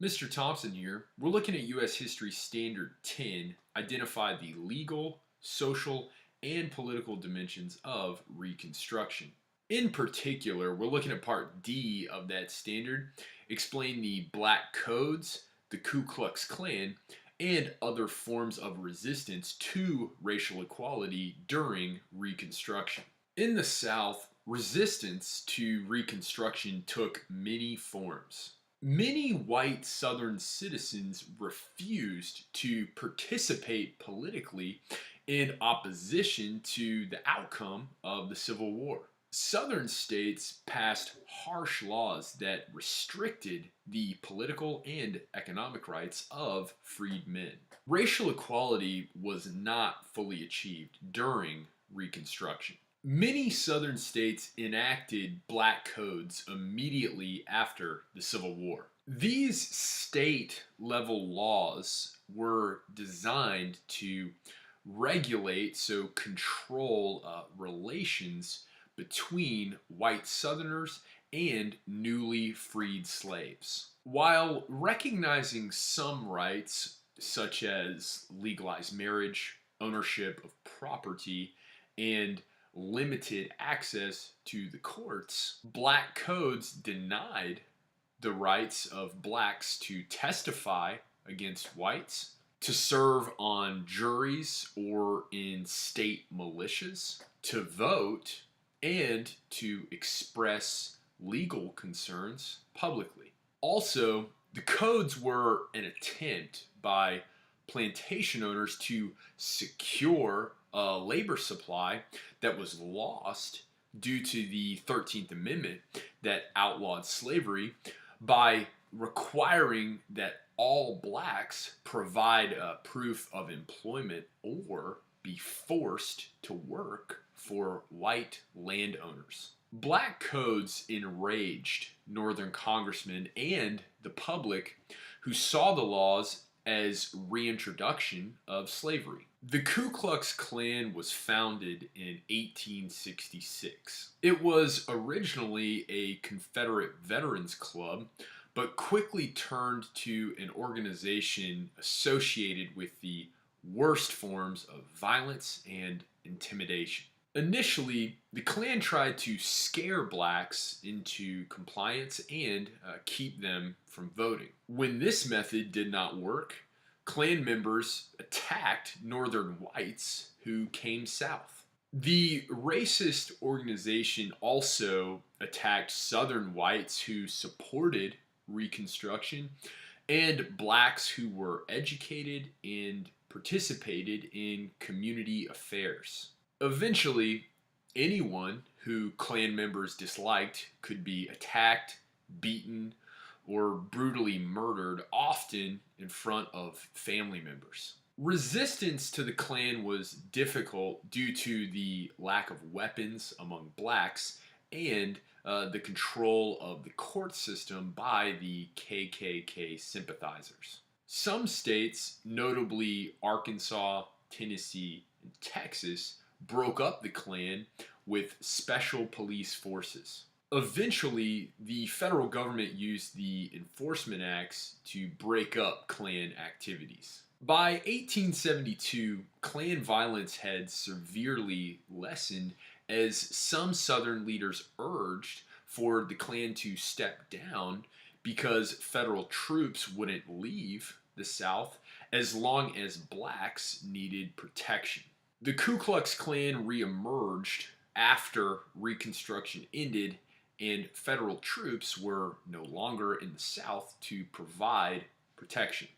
Mr. Thompson here. We're looking at U.S. History Standard 10, identify the legal, social, and political dimensions of Reconstruction. In particular, we're looking at Part D of that standard, explain the Black Codes, the Ku Klux Klan, and other forms of resistance to racial equality during Reconstruction. In the South, resistance to Reconstruction took many forms. Many white Southern citizens refused to participate politically in opposition to the outcome of the Civil War. Southern states passed harsh laws that restricted the political and economic rights of freed men. Racial equality was not fully achieved during Reconstruction. Many southern states enacted black codes immediately after the Civil War. These state level laws were designed to regulate, so control relations between white Southerners and newly freed slaves. While recognizing some rights, such as legalized marriage, ownership of property, and limited access to the courts, black codes denied the rights of blacks to testify against whites, to serve on juries or in state militias, to vote, and to express legal concerns publicly. Also, the codes were an attempt by plantation owners to secure a labor supply that was lost due to the 13th Amendment that outlawed slavery by requiring that all blacks provide proof of employment or be forced to work for white landowners. Black codes enraged Northern congressmen and the public who saw the laws as reintroduction of slavery. The Ku Klux Klan was founded in 1866. It was originally a Confederate veterans club, but quickly turned to an organization associated with the worst forms of violence and intimidation. Initially, the Klan tried to scare blacks into compliance and keep them from voting. When this method did not work, Klan members attacked Northern whites who came south. The racist organization also attacked Southern whites who supported Reconstruction and blacks who were educated and participated in community affairs. Eventually, anyone who Klan members disliked could be attacked, beaten, or brutally murdered, often in front of family members. Resistance to the Klan was difficult due to the lack of weapons among blacks and the control of the court system by the KKK sympathizers. Some states, notably Arkansas, Tennessee, and Texas, broke up the Klan with special police forces. Eventually, the federal government used the Enforcement Acts to break up Klan activities. By 1872, Klan violence had severely lessened as some Southern leaders urged for the Klan to step down because federal troops wouldn't leave the South as long as blacks needed protection. The Ku Klux Klan reemerged after Reconstruction ended and federal troops were no longer in the South to provide protection.